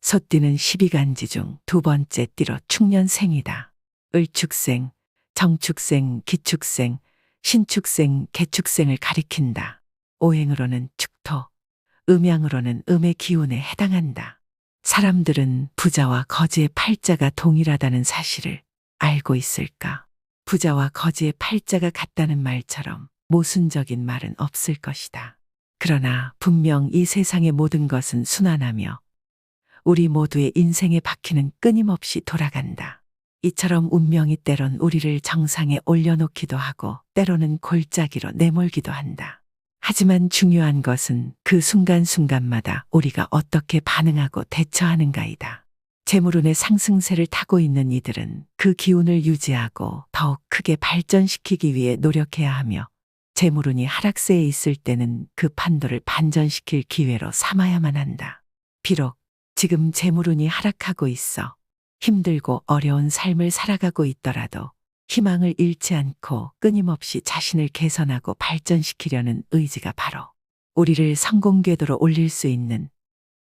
소띠는 12간지 중 두 번째 띠로 축년생이다. 을축생, 정축생, 기축생, 신축생, 개축생을 가리킨다. 오행으로는 축토, 음양으로는 음의 기운에 해당한다. 사람들은 부자와 거지의 팔자가 동일하다는 사실을 알고 있을까? 부자와 거지의 팔자가 같다는 말처럼 모순적인 말은 없을 것이다. 그러나 분명 이 세상의 모든 것은 순환하며 우리 모두의 인생의 바퀴는 끊임없이 돌아간다. 이처럼 운명이 때론 우리를 정상에 올려놓기도 하고 때로는 골짜기로 내몰기도 한다. 하지만 중요한 것은 그 순간순간마다 우리가 어떻게 반응하고 대처하는가이다. 재물운의 상승세를 타고 있는 이들은 그 기운을 유지하고 더욱 크게 발전시키기 위해 노력해야 하며 재물운이 하락세에 있을 때는 그 판도를 반전시킬 기회로 삼아야만 한다. 비록 지금 재물운이 하락하고 있어 힘들고 어려운 삶을 살아가고 있더라도 희망을 잃지 않고 끊임없이 자신을 개선하고 발전시키려는 의지가 바로 우리를 성공 궤도로 올릴 수 있는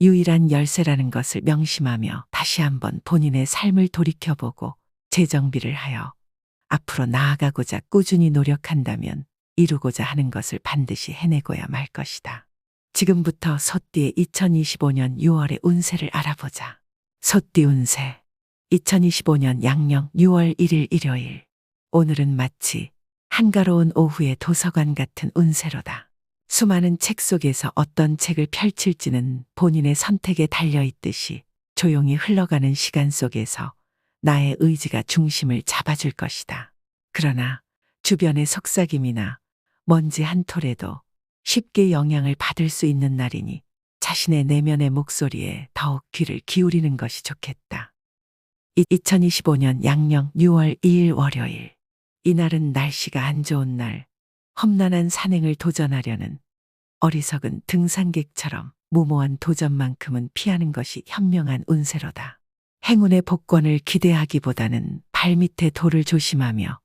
유일한 열쇠라는 것을 명심하며 다시 한번 본인의 삶을 돌이켜보고 재정비를 하여 앞으로 나아가고자 꾸준히 노력한다면 이루고자 하는 것을 반드시 해내고야 말 것이다. 지금부터 소띠의 2025년 6월의 운세를 알아보자. 소띠 운세. 2025년 양력 6월 1일 일요일. 오늘은 마치 한가로운 오후의 도서관 같은 운세로다. 수많은 책 속에서 어떤 책을 펼칠지는 본인의 선택에 달려있듯이 조용히 흘러가는 시간 속에서 나의 의지가 중심을 잡아줄 것이다. 그러나 주변의 속삭임이나 먼지 한 톨에도 쉽게 영향을 받을 수 있는 날이니 자신의 내면의 목소리에 더욱 귀를 기울이는 것이 좋겠다. 2025년 양력 6월 2일 월요일. 이날은 날씨가 안 좋은 날, 험난한 산행을 도전하려는 어리석은 등산객처럼 무모한 도전만큼은 피하는 것이 현명한 운세로다. 행운의 복권을 기대하기보다는 발밑에 돌을 조심하며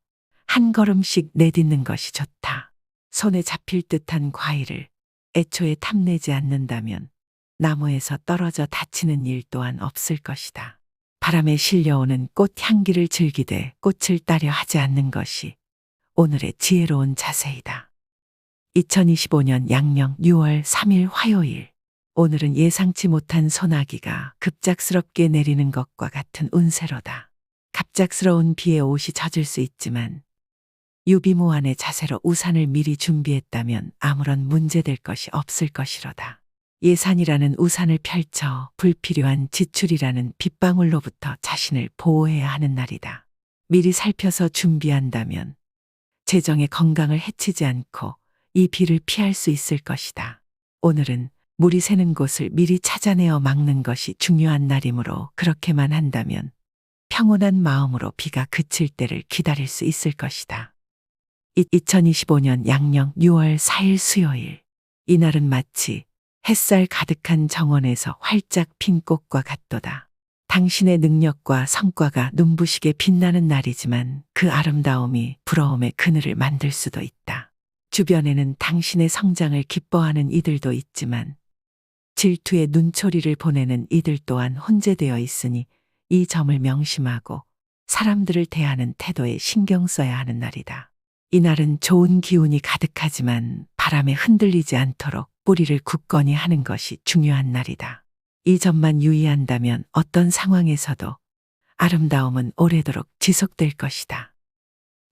한 걸음씩 내딛는 것이 좋다. 손에 잡힐 듯한 과일을 애초에 탐내지 않는다면 나무에서 떨어져 다치는 일 또한 없을 것이다. 바람에 실려오는 꽃 향기를 즐기되 꽃을 따려 하지 않는 것이 오늘의 지혜로운 자세이다. 2025년 양력 6월 3일 화요일. 오늘은 예상치 못한 소나기가 급작스럽게 내리는 것과 같은 운세로다. 갑작스러운 비에 옷이 젖을 수 있지만 유비무환의 자세로 우산을 미리 준비했다면 아무런 문제될 것이 없을 것이로다. 예산이라는 우산을 펼쳐 불필요한 지출이라는 빗방울로부터 자신을 보호해야 하는 날이다. 미리 살펴서 준비한다면 재정의 건강을 해치지 않고 이 비를 피할 수 있을 것이다. 오늘은 물이 새는 곳을 미리 찾아내어 막는 것이 중요한 날이므로 그렇게만 한다면 평온한 마음으로 비가 그칠 때를 기다릴 수 있을 것이다. 2025년 양력 6월 4일 수요일. 이날은 마치 햇살 가득한 정원에서 활짝 핀 꽃과 같도다. 당신의 능력과 성과가 눈부시게 빛나는 날이지만 그 아름다움이 부러움의 그늘을 만들 수도 있다. 주변에는 당신의 성장을 기뻐하는 이들도 있지만 질투의 눈초리를 보내는 이들 또한 혼재되어 있으니 이 점을 명심하고 사람들을 대하는 태도에 신경 써야 하는 날이다. 이날은 좋은 기운이 가득하지만 바람에 흔들리지 않도록 뿌리를 굳건히 하는 것이 중요한 날이다. 이 점만 유의한다면 어떤 상황에서도 아름다움은 오래도록 지속될 것이다.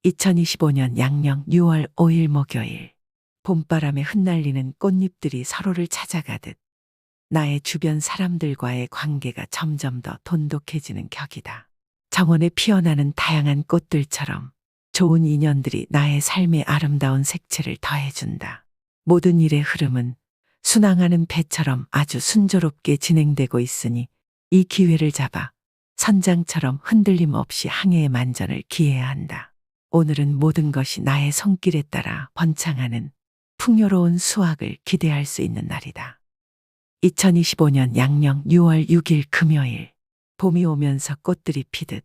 2025년 양력 6월 5일 목요일. 봄바람에 흩날리는 꽃잎들이 서로를 찾아가듯 나의 주변 사람들과의 관계가 점점 더 돈독해지는 격이다. 정원에 피어나는 다양한 꽃들처럼 좋은 인연들이 나의 삶의 아름다운 색채를 더해준다. 모든 일의 흐름은 순항하는 배처럼 아주 순조롭게 진행되고 있으니 이 기회를 잡아 선장처럼 흔들림 없이 항해의 만전을 기해야 한다. 오늘은 모든 것이 나의 손길에 따라 번창하는 풍요로운 수확을 기대할 수 있는 날이다. 2025년 양력 6월 6일 금요일. 봄이 오면서 꽃들이 피듯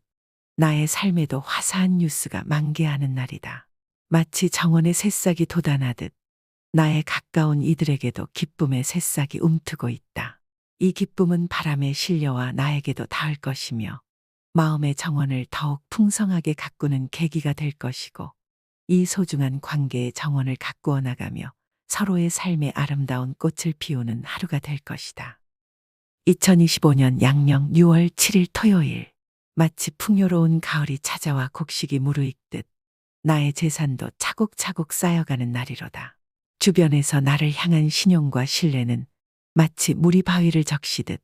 나의 삶에도 화사한 뉴스가 만개하는 날이다. 마치 정원의 새싹이 돋아나듯 나의 가까운 이들에게도 기쁨의 새싹이 움트고 있다. 이 기쁨은 바람에 실려와 나에게도 닿을 것이며 마음의 정원을 더욱 풍성하게 가꾸는 계기가 될 것이고 이 소중한 관계의 정원을 가꾸어 나가며 서로의 삶의 아름다운 꽃을 피우는 하루가 될 것이다. 2025년 양력 6월 7일 토요일. 마치 풍요로운 가을이 찾아와 곡식이 무르익듯 나의 재산도 차곡차곡 쌓여가는 날이로다. 주변에서 나를 향한 신용과 신뢰는 마치 물이 바위를 적시듯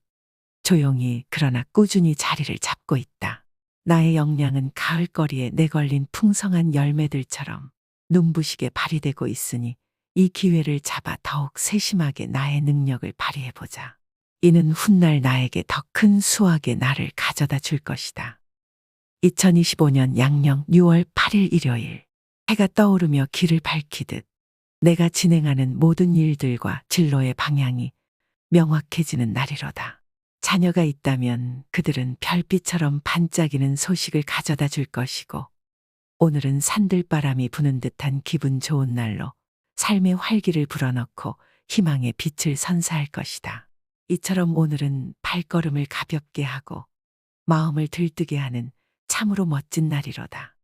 조용히 그러나 꾸준히 자리를 잡고 있다. 나의 역량은 가을거리에 내걸린 풍성한 열매들처럼 눈부시게 발휘되고 있으니 이 기회를 잡아 더욱 세심하게 나의 능력을 발휘해보자. 이는 훗날 나에게 더 큰 수확의 날을 가져다 줄 것이다. 2025년 양력 6월 8일 일요일. 해가 떠오르며 길을 밝히듯 내가 진행하는 모든 일들과 진로의 방향이 명확해지는 날이로다. 자녀가 있다면 그들은 별빛처럼 반짝이는 소식을 가져다 줄 것이고 오늘은 산들바람이 부는 듯한 기분 좋은 날로 삶의 활기를 불어넣고 희망의 빛을 선사할 것이다. 이처럼 오늘은 발걸음을 가볍게 하고 마음을 들뜨게 하는 참으로 멋진 날이로다.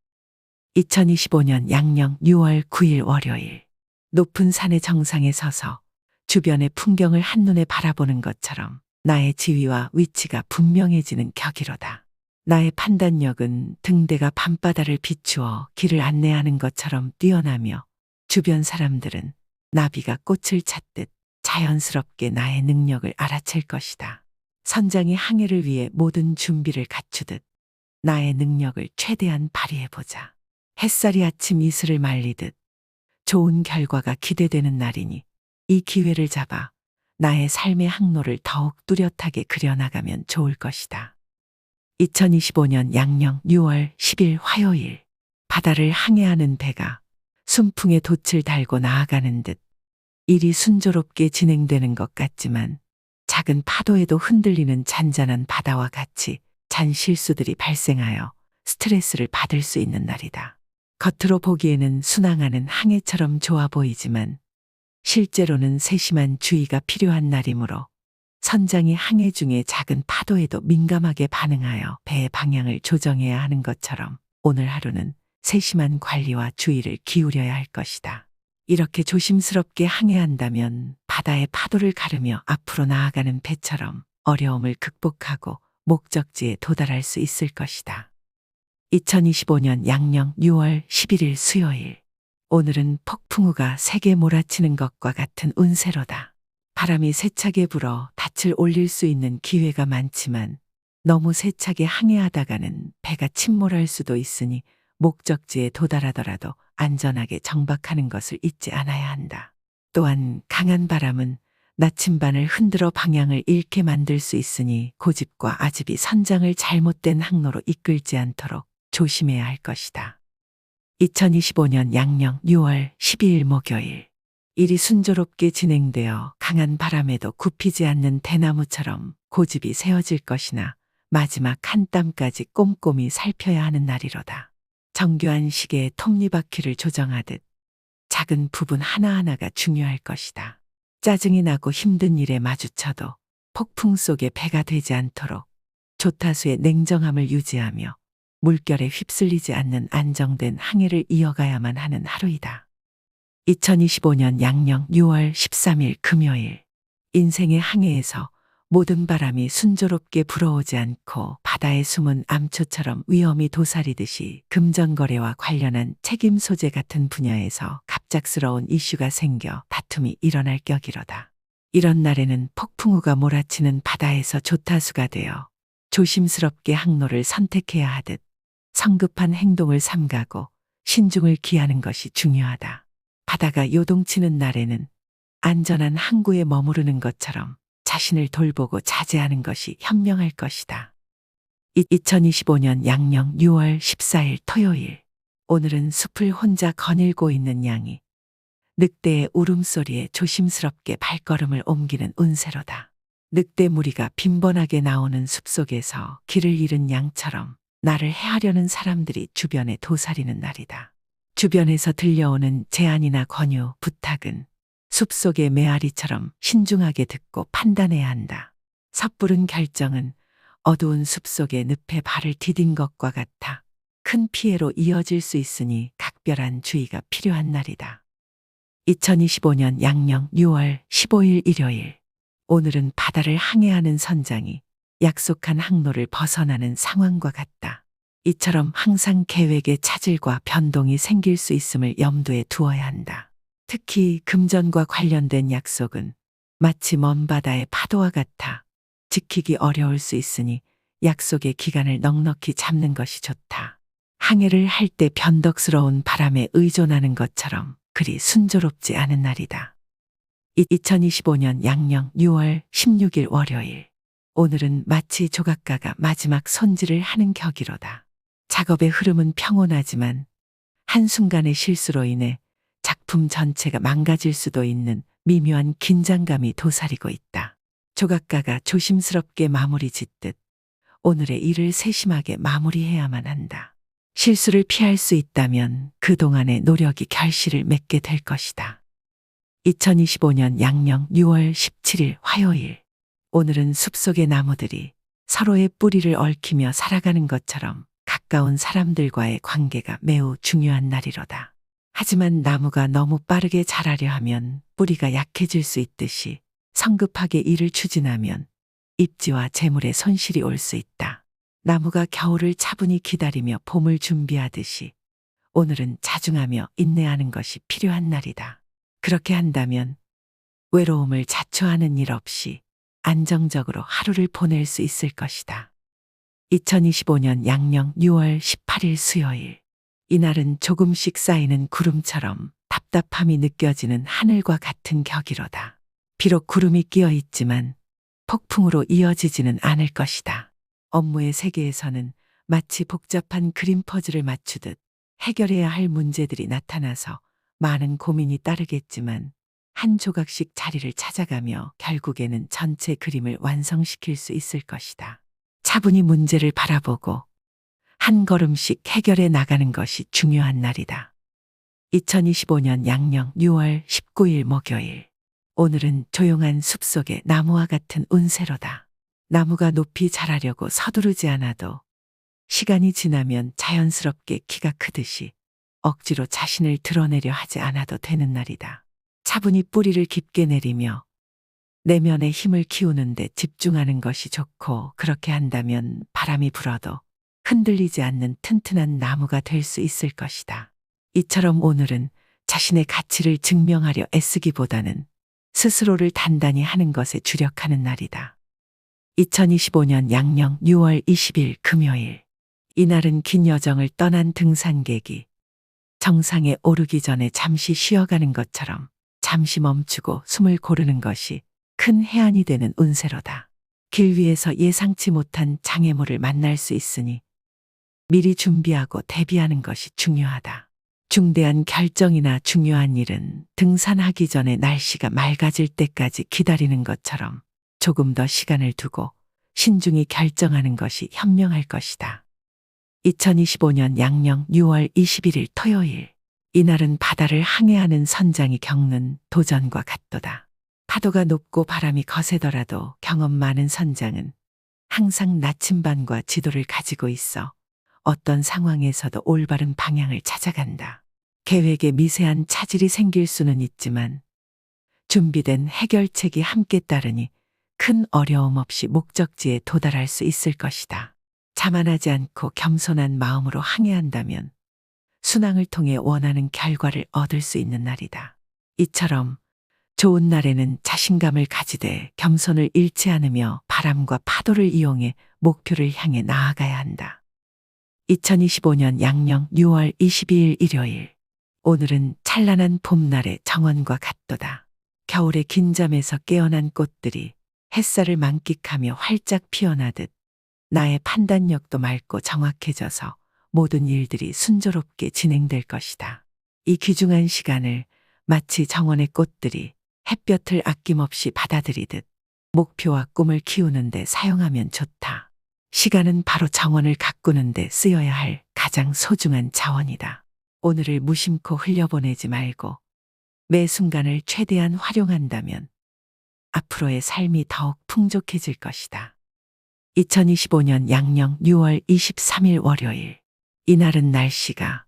2025년 양력 6월 9일 월요일. 높은 산의 정상에 서서 주변의 풍경을 한눈에 바라보는 것처럼 나의 지위와 위치가 분명해지는 격이로다. 나의 판단력은 등대가 밤바다를 비추어 길을 안내하는 것처럼 뛰어나며 주변 사람들은 나비가 꽃을 찾듯 자연스럽게 나의 능력을 알아챌 것이다. 선장이 항해를 위해 모든 준비를 갖추듯 나의 능력을 최대한 발휘해보자. 햇살이 아침 이슬을 말리듯 좋은 결과가 기대되는 날이니 이 기회를 잡아 나의 삶의 항로를 더욱 뚜렷하게 그려나가면 좋을 것이다. 2025년 양력 6월 10일 화요일. 바다를 항해하는 배가 순풍에 돛을 달고 나아가는 듯 일이 순조롭게 진행되는 것 같지만 작은 파도에도 흔들리는 잔잔한 바다와 같이 잔 실수들이 발생하여 스트레스를 받을 수 있는 날이다. 겉으로 보기에는 순항하는 항해처럼 좋아 보이지만 실제로는 세심한 주의가 필요한 날이므로 선장이 항해 중에 작은 파도에도 민감하게 반응하여 배의 방향을 조정해야 하는 것처럼 오늘 하루는 세심한 관리와 주의를 기울여야 할 것이다. 이렇게 조심스럽게 항해한다면 바다의 파도를 가르며 앞으로 나아가는 배처럼 어려움을 극복하고 목적지에 도달할 수 있을 것이다. 2025년 양력 6월 11일 수요일. 오늘은 폭풍우가 세게 몰아치는 것과 같은 운세로다. 바람이 세차게 불어 닻을 올릴 수 있는 기회가 많지만 너무 세차게 항해하다가는 배가 침몰할 수도 있으니 목적지에 도달하더라도 안전하게 정박하는 것을 잊지 않아야 한다. 또한 강한 바람은 나침반을 흔들어 방향을 잃게 만들 수 있으니 고집과 아집이 선장을 잘못된 항로로 이끌지 않도록 조심해야 할 것이다. 2025년 양력 6월 12일 목요일. 일이 순조롭게 진행되어 강한 바람에도 굽히지 않는 대나무처럼 고집이 세워질 것이나 마지막 한 땀까지 꼼꼼히 살펴야 하는 날이로다. 정교한 시계의 톱니바퀴를 조정하듯 작은 부분 하나하나가 중요할 것이다. 짜증이 나고 힘든 일에 마주쳐도 폭풍 속에 배가 되지 않도록 조타수의 냉정함을 유지하며 물결에 휩쓸리지 않는 안정된 항해를 이어가야만 하는 하루이다. 2025년 양력 6월 13일 금요일. 인생의 항해에서 모든 바람이 순조롭게 불어오지 않고 바다의 숨은 암초처럼 위험이 도사리듯이 금전거래와 관련한 책임 소재 같은 분야에서 갑작스러운 이슈가 생겨 다툼이 일어날 격이로다. 이런 날에는 폭풍우가 몰아치는 바다에서 조타수가 되어 조심스럽게 항로를 선택해야 하듯 성급한 행동을 삼가고 신중을 기하는 것이 중요하다. 바다가 요동치는 날에는 안전한 항구에 머무르는 것처럼 자신을 돌보고 자제하는 것이 현명할 것이다. 2025년 양력 6월 14일 토요일. 오늘은 숲을 혼자 거닐고 있는 양이 늑대의 울음소리에 조심스럽게 발걸음을 옮기는 운세로다. 늑대 무리가 빈번하게 나오는 숲속에서 길을 잃은 양처럼 나를 해하려는 사람들이 주변에 도사리는 날이다. 주변에서 들려오는 제안이나 권유, 부탁은 숲속의 메아리처럼 신중하게 듣고 판단해야 한다. 섣부른 결정은 어두운 숲속의 늪에 발을 디딘 것과 같아 큰 피해로 이어질 수 있으니 각별한 주의가 필요한 날이다. 2025년 양력 6월 15일 일요일. 오늘은 바다를 항해하는 선장이 약속한 항로를 벗어나는 상황과 같다. 이처럼 항상 계획에 차질과 변동이 생길 수 있음을 염두에 두어야 한다. 특히 금전과 관련된 약속은 마치 먼 바다의 파도와 같아 지키기 어려울 수 있으니 약속의 기간을 넉넉히 잡는 것이 좋다. 항해를 할 때 변덕스러운 바람에 의존하는 것처럼 그리 순조롭지 않은 날이다. 2025년 양력 6월 16일 월요일. 오늘은 마치 조각가가 마지막 손질을 하는 격이로다. 작업의 흐름은 평온하지만 한순간의 실수로 인해 작품 전체가 망가질 수도 있는 미묘한 긴장감이 도사리고 있다. 조각가가 조심스럽게 마무리 짓듯 오늘의 일을 세심하게 마무리해야만 한다. 실수를 피할 수 있다면 그동안의 노력이 결실을 맺게 될 것이다. 2025년 양력 6월 17일 화요일. 오늘은 숲속의 나무들이 서로의 뿌리를 얽히며 살아가는 것처럼 가까운 사람들과의 관계가 매우 중요한 날이로다. 하지만 나무가 너무 빠르게 자라려 하면 뿌리가 약해질 수 있듯이 성급하게 일을 추진하면 입지와 재물에 손실이 올 수 있다. 나무가 겨울을 차분히 기다리며 봄을 준비하듯이 오늘은 자중하며 인내하는 것이 필요한 날이다. 그렇게 한다면 외로움을 자초하는 일 없이 안정적으로 하루를 보낼 수 있을 것이다. 2025년 양력 6월 18일 수요일. 이날은 조금씩 쌓이는 구름처럼 답답함이 느껴지는 하늘과 같은 격이로다. 비록 구름이 끼어 있지만 폭풍으로 이어지지는 않을 것이다. 업무의 세계에서는 마치 복잡한 그림 퍼즐을 맞추듯 해결해야 할 문제들이 나타나서 많은 고민이 따르겠지만 한 조각씩 자리를 찾아가며 결국에는 전체 그림을 완성시킬 수 있을 것이다. 차분히 문제를 바라보고 한 걸음씩 해결해 나가는 것이 중요한 날이다. 2025년 양력 6월 19일 목요일. 오늘은 조용한 숲속의 나무와 같은 운세로다. 나무가 높이 자라려고 서두르지 않아도 시간이 지나면 자연스럽게 키가 크듯이 억지로 자신을 드러내려 하지 않아도 되는 날이다. 차분히 뿌리를 깊게 내리며 내면의 힘을 키우는 데 집중하는 것이 좋고, 그렇게 한다면 바람이 불어도 흔들리지 않는 튼튼한 나무가 될 수 있을 것이다. 이처럼 오늘은 자신의 가치를 증명하려 애쓰기보다는 스스로를 단단히 하는 것에 주력하는 날이다. 2025년 양력 6월 20일 금요일. 이날은 긴 여정을 떠난 등산객이 정상에 오르기 전에 잠시 쉬어가는 것처럼 잠시 멈추고 숨을 고르는 것이 큰 해안이 되는 운세로다. 길 위에서 예상치 못한 장애물을 만날 수 있으니 미리 준비하고 대비하는 것이 중요하다. 중대한 결정이나 중요한 일은 등산하기 전에 날씨가 맑아질 때까지 기다리는 것처럼 조금 더 시간을 두고 신중히 결정하는 것이 현명할 것이다. 2025년 양력 6월 21일 토요일. 이날은 바다를 항해하는 선장이 겪는 도전과 같도다. 파도가 높고 바람이 거세더라도 경험 많은 선장은 항상 나침반과 지도를 가지고 있어 어떤 상황에서도 올바른 방향을 찾아간다. 계획에 미세한 차질이 생길 수는 있지만 준비된 해결책이 함께 따르니 큰 어려움 없이 목적지에 도달할 수 있을 것이다. 자만하지 않고 겸손한 마음으로 항해한다면 순항을 통해 원하는 결과를 얻을 수 있는 날이다. 이처럼 좋은 날에는 자신감을 가지되 겸손을 잃지 않으며 바람과 파도를 이용해 목표를 향해 나아가야 한다. 2025년 양력 6월 22일 일요일. 오늘은 찬란한 봄날의 정원과 같도다. 겨울의 긴 잠에서 깨어난 꽃들이 햇살을 만끽하며 활짝 피어나듯 나의 판단력도 맑고 정확해져서 모든 일들이 순조롭게 진행될 것이다. 이 귀중한 시간을 마치 정원의 꽃들이 햇볕을 아낌없이 받아들이듯 목표와 꿈을 키우는 데 사용하면 좋다. 시간은 바로 정원을 가꾸는 데 쓰여야 할 가장 소중한 자원이다. 오늘을 무심코 흘려보내지 말고 매 순간을 최대한 활용한다면 앞으로의 삶이 더욱 풍족해질 것이다. 2025년 양력 6월 23일 월요일. 이날은 날씨가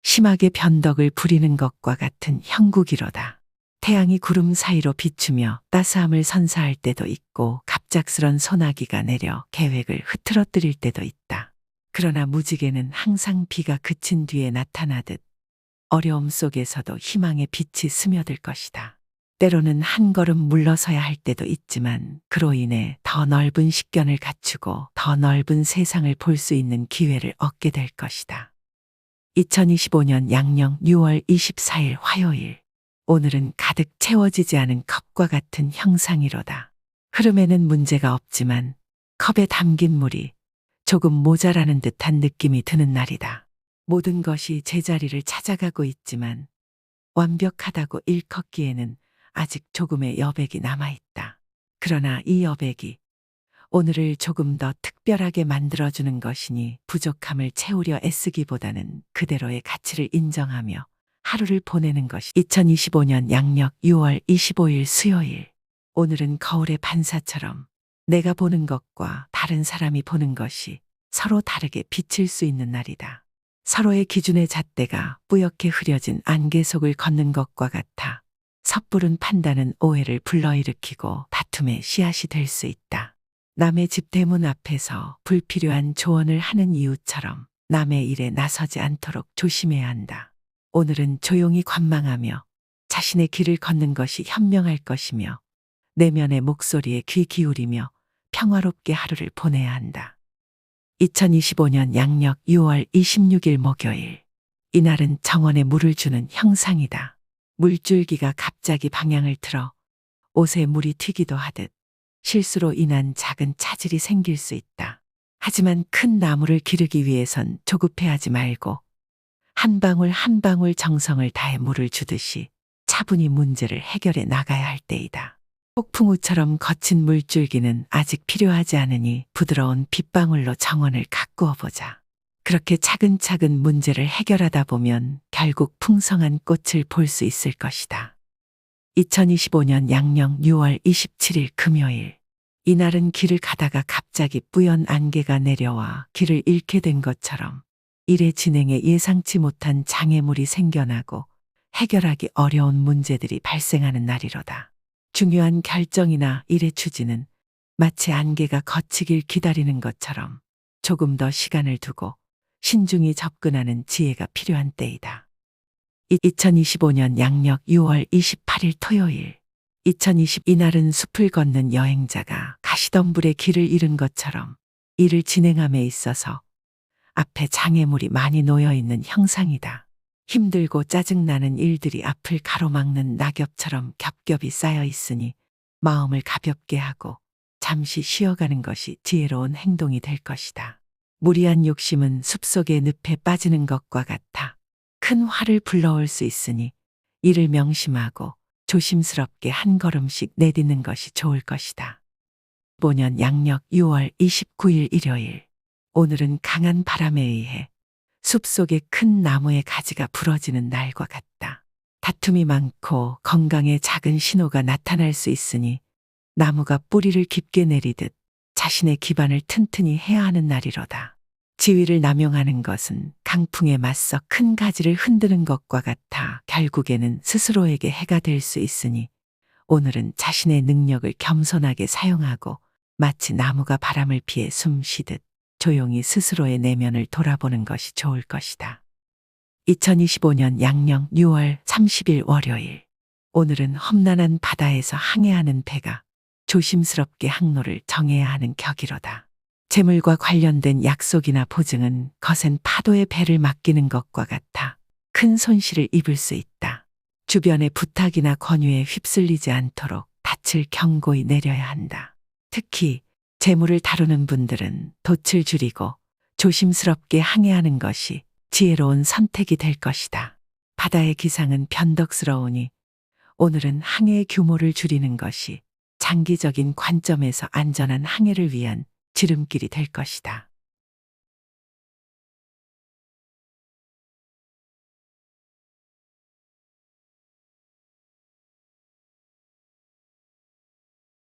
심하게 변덕을 부리는 것과 같은 형국이로다. 태양이 구름 사이로 비추며 따스함을 선사할 때도 있고 갑작스런 소나기가 내려 계획을 흐트러뜨릴 때도 있다. 그러나 무지개는 항상 비가 그친 뒤에 나타나듯 어려움 속에서도 희망의 빛이 스며들 것이다. 때로는 한 걸음 물러서야 할 때도 있지만 그로 인해 더 넓은 식견을 갖추고 더 넓은 세상을 볼 수 있는 기회를 얻게 될 것이다. 2025년 양력 6월 24일 화요일. 오늘은 가득 채워지지 않은 컵과 같은 형상이로다. 흐름에는 문제가 없지만 컵에 담긴 물이 조금 모자라는 듯한 느낌이 드는 날이다. 모든 것이 제자리를 찾아가고 있지만 완벽하다고 일컫기에는 아직 조금의 여백이 남아있다. 그러나 이 여백이 오늘을 조금 더 특별하게 만들어주는 것이니 부족함을 채우려 애쓰기보다는 그대로의 가치를 인정하며 하루를 보내는 것이 2025년 양력 6월 25일 수요일. 오늘은 거울의 반사처럼 내가 보는 것과 다른 사람이 보는 것이 서로 다르게 비칠 수 있는 날이다. 서로의 기준의 잣대가 뿌옇게 흐려진 안개 속을 걷는 것과 같아 섣부른 판단은 오해를 불러일으키고 다툼의 씨앗이 될 수 있다. 남의 집 대문 앞에서 불필요한 조언을 하는 이유처럼 남의 일에 나서지 않도록 조심해야 한다. 오늘은 조용히 관망하며 자신의 길을 걷는 것이 현명할 것이며 내면의 목소리에 귀 기울이며 평화롭게 하루를 보내야 한다. 2025년 양력 6월 26일 목요일. 이날은 정원에 물을 주는 형상이다. 물줄기가 갑자기 방향을 틀어 옷에 물이 튀기도 하듯 실수로 인한 작은 차질이 생길 수 있다. 하지만 큰 나무를 기르기 위해선 조급해하지 말고 한 방울 한 방울 정성을 다해 물을 주듯이 차분히 문제를 해결해 나가야 할 때이다. 폭풍우처럼 거친 물줄기는 아직 필요하지 않으니 부드러운 빗방울로 정원을 가꾸어 보자. 그렇게 차근차근 문제를 해결하다 보면 결국 풍성한 꽃을 볼 수 있을 것이다. 2025년 양력 6월 27일 금요일. 이날은 길을 가다가 갑자기 뿌연 안개가 내려와 길을 잃게 된 것처럼 일의 진행에 예상치 못한 장애물이 생겨나고 해결하기 어려운 문제들이 발생하는 날이로다. 중요한 결정이나 일의 추진은 마치 안개가 거치길 기다리는 것처럼 조금 더 시간을 두고 신중히 접근하는 지혜가 필요한 때이다. 2025년 양력 6월 28일 토요일. 이날은 숲을 걷는 여행자가 가시덤불의 길을 잃은 것처럼 일을 진행함에 있어서 앞에 장애물이 많이 놓여 있는 형상이다. 힘들고 짜증나는 일들이 앞을 가로막는 낙엽처럼 겹겹이 쌓여 있으니 마음을 가볍게 하고 잠시 쉬어가는 것이 지혜로운 행동이 될 것이다. 무리한 욕심은 숲속의 늪에 빠지는 것과 같아 큰 화를 불러올 수 있으니 이를 명심하고 조심스럽게 한 걸음씩 내딛는 것이 좋을 것이다. 5년 양력 6월 29일 일요일. 오늘은 강한 바람에 의해 숲속의 큰 나무의 가지가 부러지는 날과 같다. 다툼이 많고 건강에 작은 신호가 나타날 수 있으니 나무가 뿌리를 깊게 내리듯 자신의 기반을 튼튼히 해야 하는 날이로다. 지위를 남용하는 것은 강풍에 맞서 큰 가지를 흔드는 것과 같아 결국에는 스스로에게 해가 될 수 있으니 오늘은 자신의 능력을 겸손하게 사용하고 마치 나무가 바람을 피해 숨 쉬듯 조용히 스스로의 내면을 돌아보는 것이 좋을 것이다. 2025년 양력 6월 30일 월요일. 오늘은 험난한 바다에서 항해하는 배가 조심스럽게 항로를 정해야 하는 격이로다. 재물과 관련된 약속이나 보증은 거센 파도의 배를 맡기는 것과 같아 큰 손실을 입을 수 있다. 주변의 부탁이나 권유에 휩쓸리지 않도록 닻을 견고히 내려야 한다. 특히 재물을 다루는 분들은 돛을 줄이고 조심스럽게 항해하는 것이 지혜로운 선택이 될 것이다. 바다의 기상은 변덕스러우니 오늘은 항해의 규모를 줄이는 것이 장기적인 관점에서 안전한 항해를 위한 지름길이 될 것이다.